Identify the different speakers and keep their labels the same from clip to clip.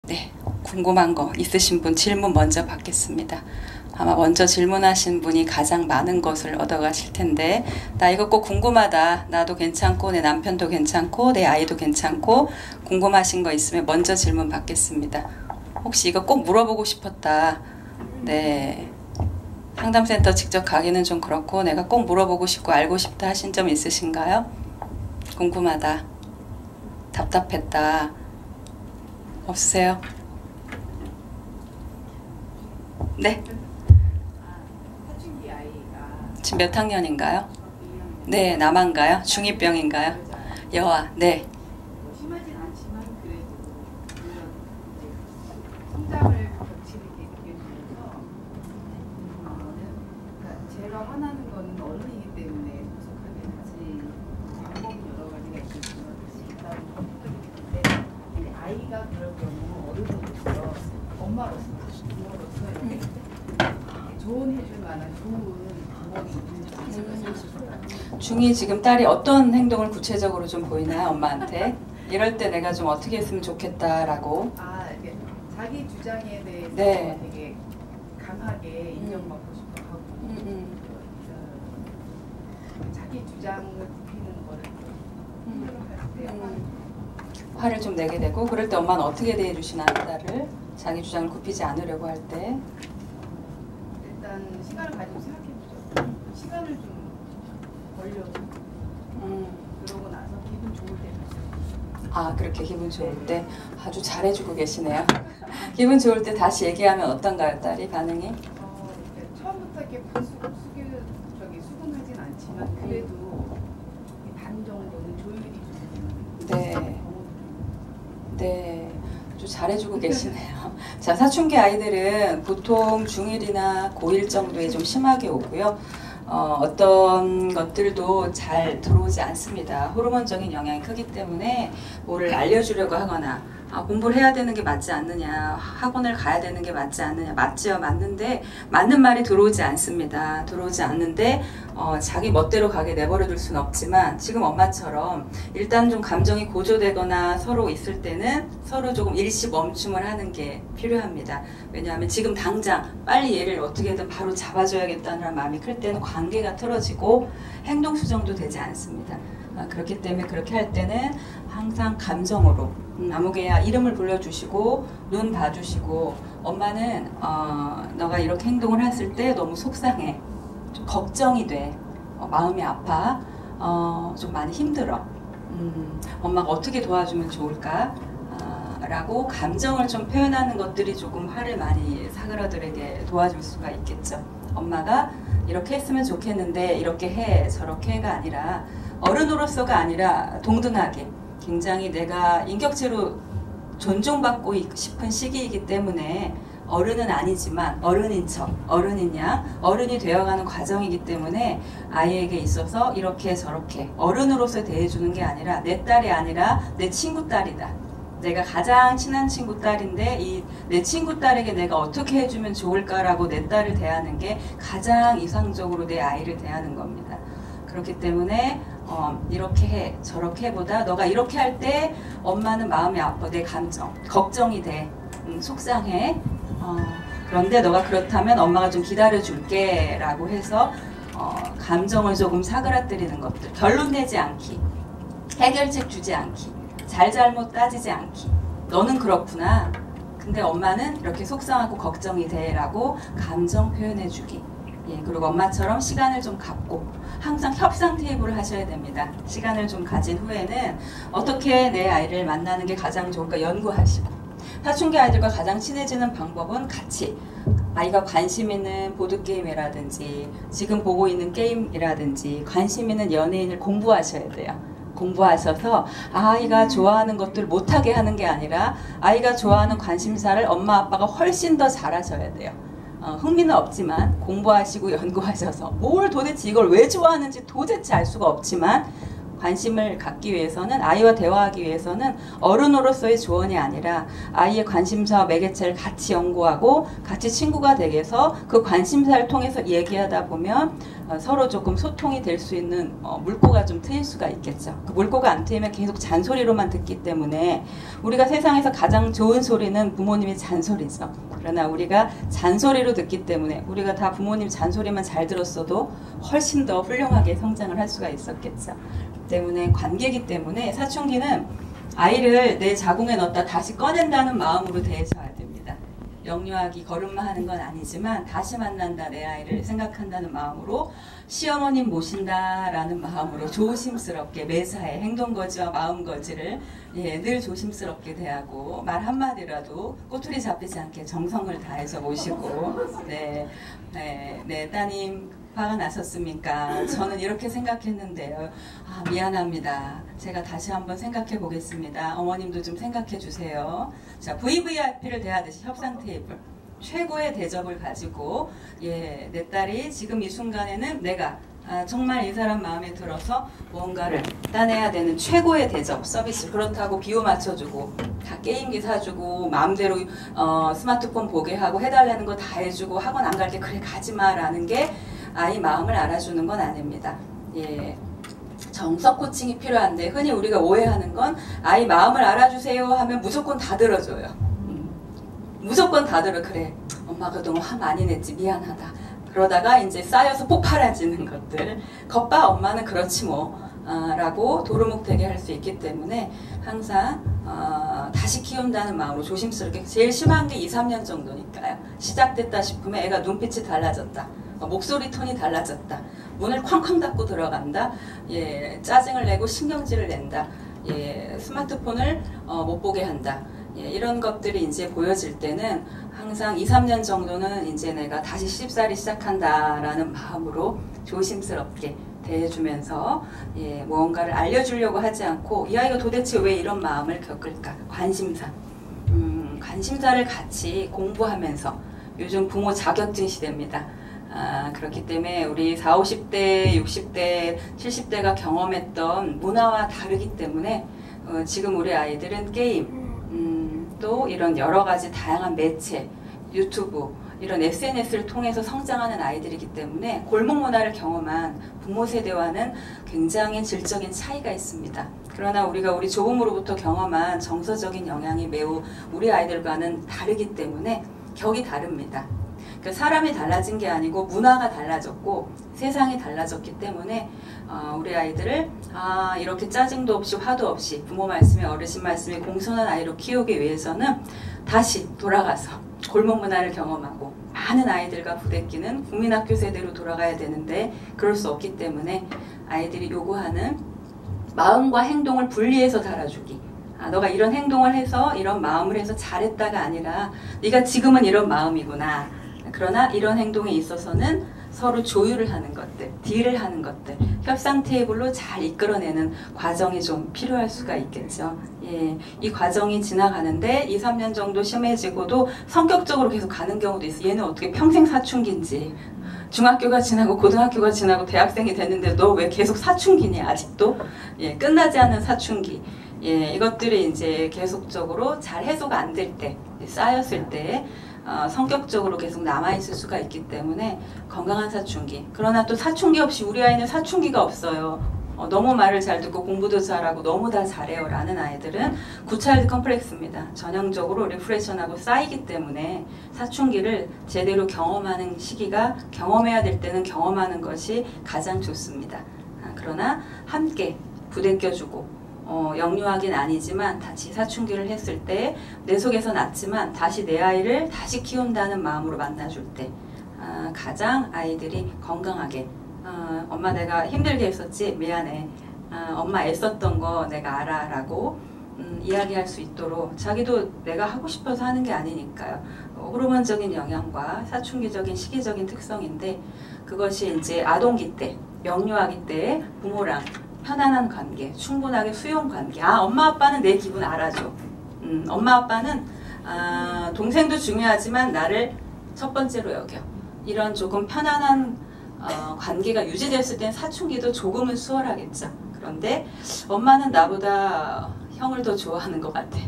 Speaker 1: 네, 궁금한 거 있으신 분 질문 먼저 받겠습니다. 아마 먼저 질문하신 분이 가장 많은 것을 얻어가실 텐데, 나 이거 꼭 궁금하다. 나도 괜찮고 내 남편도 괜찮고 내 아이도 괜찮고 궁금하신 거 있으면 먼저 질문 받겠습니다. 혹시 이거 꼭 물어보고 싶었다. 네, 상담센터 직접 가기는 좀 그렇고 내가 꼭 물어보고 싶고 알고 싶다 하신 점 있으신가요? 궁금하다. 답답했다. 없으세요? 네?
Speaker 2: 사춘기 아이가
Speaker 1: 지금 몇 학년인가요? 네, 남한가요? 중2병인가요? 여아, 네.
Speaker 2: 심하진 않지만 그래도 물론 이제 성장을 겹치는 게 느껴지면서 그러니까 제가 화나는 거는 어른이기 때문에 구속하게 하지 방법이 여러 가지가 있다고 생각이 드는데 아이가 그럴 경우 어른으로서 엄마로서 부모로서 이렇게 조언해줄 만한 좋은 방법이 있는지 아실까요?
Speaker 1: 중2 지금 딸이 어떤 행동을 구체적으로 좀 보이나요, 엄마한테? 이럴 때 내가 좀 어떻게 했으면 좋겠다라고.
Speaker 2: 이게 자기 주장에 대해서
Speaker 1: 네.
Speaker 2: 되게 강하게 인정받고 싶어 하고 자기 주장을 굽히는 거를 힘들어할 때
Speaker 1: 화를 좀 내게 되고, 그럴 때 엄마는 어떻게 대해주시나요, 딸을? 자기 주장을 굽히지 않으려고 할 때.
Speaker 2: 일단 시간을 가지고 생각해보죠. 시간을 좀 벌려서 그러고 나서 기분 좋을 때
Speaker 1: 아, 그렇게 기분 좋을 때 아주 잘해주고 계시네요. 기분 좋을 때 다시 얘기하면 어떤가요, 딸이 반응이?
Speaker 2: 처음부터 이렇게 수긍하진 않지만 그래도 반 정도는 조율이 좀
Speaker 1: 네. 네. 아주 잘해주고 계시네요. 자, 사춘기 아이들은 보통 중1이나 고1 정도에 좀 심하게 오고요. 어떤 것들도 잘 들어오지 않습니다. 호르몬적인 영향이 크기 때문에 뭐를 알려주려고 하거나 공부를 해야 되는 게 맞지 않느냐, 학원을 가야 되는 게 맞지 않느냐, 맞지요, 맞는데 맞는 말이 들어오지 않습니다. 들어오지 않는데 자기 멋대로 가게 내버려 둘 수는 없지만 지금 엄마처럼 일단 좀 감정이 고조되거나 서로 있을 때는 서로 조금 일시 멈춤을 하는 게 필요합니다. 왜냐하면 지금 당장 빨리 얘를 어떻게든 바로 잡아줘야겠다는 마음이 클 때는 관계가 틀어지고 행동 수정도 되지 않습니다. 그렇기 때문에 그렇게 할 때는 항상 감정으로 아무개야 이름을 불러주시고 눈 봐주시고 엄마는 너가 이렇게 행동을 했을 때 너무 속상해, 좀 걱정이 돼, 마음이 아파, 좀 많이 힘들어, 엄마가 어떻게 도와주면 좋을까? 라고 감정을 좀 표현하는 것들이 조금 화를 많이 사그라들에게 도와줄 수가 있겠죠. 엄마가 이렇게 했으면 좋겠는데 이렇게 해 저렇게 해가 아니라 어른으로서가 아니라 동등하게 굉장히 내가 인격체로 존중받고 싶은 시기이기 때문에 어른은 아니지만 어른인 척, 어른인 양, 어른이 되어가는 과정이기 때문에 아이에게 있어서 이렇게 저렇게 어른으로서 대해주는 게 아니라 내 딸이 아니라 내 친구 딸이다. 내가 가장 친한 친구 딸인데 내 친구 딸에게 내가 어떻게 해주면 좋을까라고 내 딸을 대하는 게 가장 이상적으로 내 아이를 대하는 겁니다. 그렇기 때문에 이렇게 해 저렇게 해보다 너가 이렇게 할 때 엄마는 마음이 아파, 내 감정 걱정이 돼, 속상해, 그런데 너가 그렇다면 엄마가 좀 기다려줄게 라고 해서 감정을 조금 사그라뜨리는 것들, 결론 내지 않기, 해결책 주지 않기, 잘잘못 따지지 않기, 너는 그렇구나 근데 엄마는 이렇게 속상하고 걱정이 돼 라고 감정 표현해 주기. 예, 그리고 엄마처럼 시간을 좀 갖고 항상 협상 테이블을 하셔야 됩니다. 시간을 좀 가진 후에는 어떻게 내 아이를 만나는 게 가장 좋을까 연구하시고, 사춘기 아이들과 가장 친해지는 방법은 같이 아이가 관심 있는 보드게임이라든지 지금 보고 있는 게임이라든지 관심 있는 연예인을 공부하셔야 돼요. 공부하셔서 아이가 좋아하는 것들 못하게 하는 게 아니라 아이가 좋아하는 관심사를 엄마 아빠가 훨씬 더 잘하셔야 돼요. 흥미는 없지만 공부하시고 연구하셔서 뭘 도대체 이걸 왜 좋아하는지 도대체 알 수가 없지만 관심을 갖기 위해서는, 아이와 대화하기 위해서는 어른으로서의 조언이 아니라 아이의 관심사와 매개체를 같이 연구하고 같이 친구가 되게 해서 그 관심사를 통해서 얘기하다 보면 서로 조금 소통이 될 수 있는 물꼬가 좀 트일 수가 있겠죠. 그 물꼬가 안 트이면 계속 잔소리로만 듣기 때문에 우리가 세상에서 가장 좋은 소리는 부모님의 잔소리죠. 그러나 우리가 잔소리로 듣기 때문에 우리가 다 부모님 잔소리만 잘 들었어도 훨씬 더 훌륭하게 성장을 할 수가 있었겠죠. 때문에 관계이기 때문에 사춘기는 아이를 내 자궁에 넣었다 다시 꺼낸다는 마음으로 대해줘야 됩니다. 영유아기 걸음마 하는 건 아니지만 다시 만난다 내 아이를 생각한다는 마음으로 시어머님 모신다라는 마음으로 조심스럽게 매사에 행동거지와 마음거지를 늘 조심스럽게 대하고 말 한마디라도 꼬투리 잡히지 않게 정성을 다해서 모시고 네, 따님 화가 나셨습니까? 저는 이렇게 생각했는데요. 아, 미안합니다. 제가 다시 한번 생각해 보겠습니다. 어머님도 좀 생각해 주세요. 자, VVIP를 대하듯이 협상 테이블. 최고의 대접을 가지고 내 딸이 지금 이 순간에는 내가 정말 이 사람 마음에 들어서 무언가를 따내야 되는 최고의 대접 서비스. 그렇다고 비유 맞춰주고 다 게임기 사주고 마음대로 스마트폰 보게 하고 해달라는 거 다 해주고 학원 안 갈게 그래 가지마 라는 게 아이 마음을 알아주는 건 아닙니다. 정석 코칭이 필요한데 흔히 우리가 오해하는 건 아이 마음을 알아주세요 하면 무조건 다 들어줘요. 무조건 다 들어. 그래 엄마가 너무 화 많이 냈지 미안하다. 그러다가 이제 쌓여서 폭발해지는 것들. 겉봐 엄마는 그렇지 뭐 라고 도루묵되게 할 수 있기 때문에 항상 다시 키운다는 마음으로 조심스럽게. 제일 심한 게 2, 3년 정도니까요. 시작됐다 싶으면 애가 눈빛이 달라졌다. 목소리 톤이 달라졌다. 문을 쾅쾅 닫고 들어간다. 짜증을 내고 신경질을 낸다. 스마트폰을 못 보게 한다. 이런 것들이 이제 보여질 때는 항상 2, 3년 정도는 이제 내가 다시 시집살이 시작한다라는 마음으로 조심스럽게 대해주면서 무언가를 알려주려고 하지 않고 이 아이가 도대체 왜 이런 마음을 겪을까? 관심사. 관심사를 같이 공부하면서 요즘 부모 자격증 시대입니다. 그렇기 때문에 우리 40, 50대, 60대, 70대가 경험했던 문화와 다르기 때문에 지금 우리 아이들은 게임, 또 이런 여러 가지 다양한 매체, 유튜브, 이런 SNS를 통해서 성장하는 아이들이기 때문에 골목 문화를 경험한 부모 세대와는 굉장히 질적인 차이가 있습니다. 그러나 우리가 우리 조부모로부터 경험한 정서적인 영향이 매우 우리 아이들과는 다르기 때문에 격이 다릅니다. 사람이 달라진 게 아니고 문화가 달라졌고 세상이 달라졌기 때문에 우리 아이들을 이렇게 짜증도 없이 화도 없이 부모 말씀에 어르신 말씀에 공손한 아이로 키우기 위해서는 다시 돌아가서 골목 문화를 경험하고 많은 아이들과 부대끼는 국민학교 세대로 돌아가야 되는데 그럴 수 없기 때문에 아이들이 요구하는 마음과 행동을 분리해서 달아주기. 너가 이런 행동을 해서 이런 마음을 해서 잘했다가 아니라 네가 지금은 이런 마음이구나. 그러나 이런 행동에 있어서는 서로 조율을 하는 것들, 딜을 하는 것들, 협상 테이블로 잘 이끌어내는 과정이 좀 필요할 수가 있겠죠. 이 과정이 지나가는데 2, 3년 정도 심해지고도 성격적으로 계속 가는 경우도 있어요. 얘는 어떻게 평생 사춘기인지. 중학교가 지나고 고등학교가 지나고 대학생이 됐는데 너 왜 계속 사춘기니 아직도? 끝나지 않는 사춘기. 이것들이 이제 계속적으로 잘 해소가 안 될 때, 쌓였을 때 성격적으로 계속 남아있을 수가 있기 때문에 건강한 사춘기. 그러나 또 사춘기 없이 우리 아이는 사춘기가 없어요. 너무 말을 잘 듣고 공부도 잘하고 너무 다 잘해요 라는 아이들은 굿차일드 컴플렉스입니다. 전형적으로 리프레션하고 쌓이기 때문에 사춘기를 제대로 경험하는 시기가 경험해야 될 때는 경험하는 것이 가장 좋습니다. 그러나 함께 부대껴주고 영유아긴 아니지만 다시 사춘기를 했을 때 내 속에서 낳지만 다시 내 아이를 다시 키운다는 마음으로 만나줄 때 가장 아이들이 건강하게 엄마 내가 힘들게 했었지 미안해 엄마 애썼던 거 내가 알아 라고 이야기할 수 있도록 자기도 내가 하고 싶어서 하는 게 아니니까요. 호르몬적인 영향과 사춘기적인 시기적인 특성인데 그것이 이제 아동기 때 영유아기 때 부모랑 편안한 관계, 충분하게 수용 관계. 엄마 아빠는 내 기분 알아줘. 엄마 아빠는 동생도 중요하지만 나를 첫 번째로 여겨. 이런 조금 편안한 관계가 유지됐을 땐 사춘기도 조금은 수월하겠죠. 그런데 엄마는 나보다 형을 더 좋아하는 것 같아.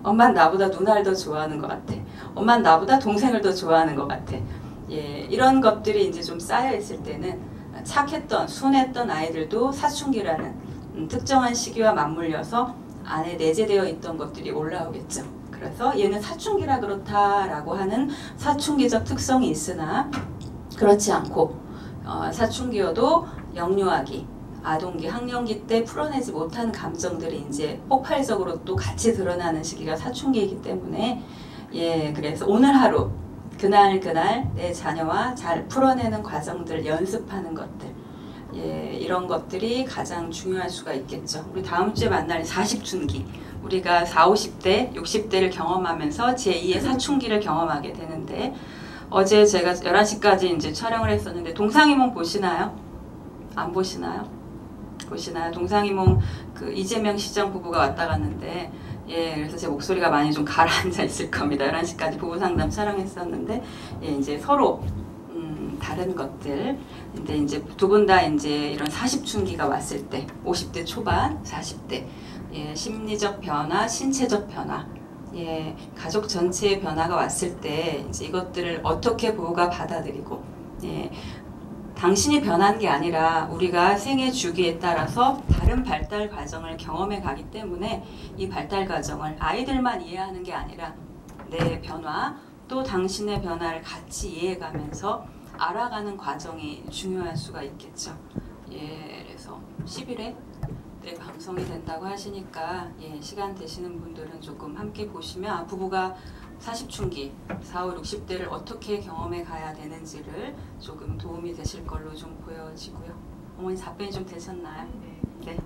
Speaker 1: 엄마는 나보다 누나를 더 좋아하는 것 같아. 엄마는 나보다 동생을 더 좋아하는 것 같아. 이런 것들이 이제 좀 쌓여 있을 때는 착했던 순했던 아이들도 사춘기라는 특정한 시기와 맞물려서 안에 내재되어 있던 것들이 올라오겠죠. 그래서 얘는 사춘기라 그렇다라고 하는 사춘기적 특성이 있으나 그렇지 않고 사춘기여도 영유아기, 아동기, 학령기 때 풀어내지 못한 감정들이 이제 폭발적으로 또 같이 드러나는 시기가 사춘기이기 때문에 그래서 오늘 하루 그날 내 자녀와 잘 풀어내는 과정들 연습하는 것들 이런 것들이 가장 중요할 수가 있겠죠. 우리 다음 주에 만날 40춘기 우리가 40, 50대, 60대를 경험하면서 제2의 사춘기를 경험하게 되는데 어제 제가 11시까지 이제 촬영을 했었는데 동상이몽 보시나요? 안 보시나요? 보시나요? 동상이몽 그 이재명 시장 부부가 왔다 갔는데 그래서 제 목소리가 많이 좀 가라앉아 있을 겁니다. 11시까지 부부 상담 촬영했었는데 이제 서로 다른 것들 근데 이제 두 분 다 이제 이런 40춘기가 왔을 때 50대 초반, 40대 심리적 변화, 신체적 변화 가족 전체의 변화가 왔을 때 이제 이것들을 어떻게 부부가 받아들이고 당신이 변한 게 아니라 우리가 생애 주기에 따라서 다른 발달 과정을 경험해 가기 때문에 이 발달 과정을 아이들만 이해하는 게 아니라 내 변화 또 당신의 변화를 같이 이해해 가면서 알아가는 과정이 중요할 수가 있겠죠. 그래서 10일에 방송이 된다고 하시니까 시간 되시는 분들은 조금 함께 보시면 부부가 40춘기, 40, 60대를 어떻게 경험해 가야 되는지를 조금 도움이 되실 걸로 좀 보여지고요. 어머니 답변이 좀 되셨나요? 네.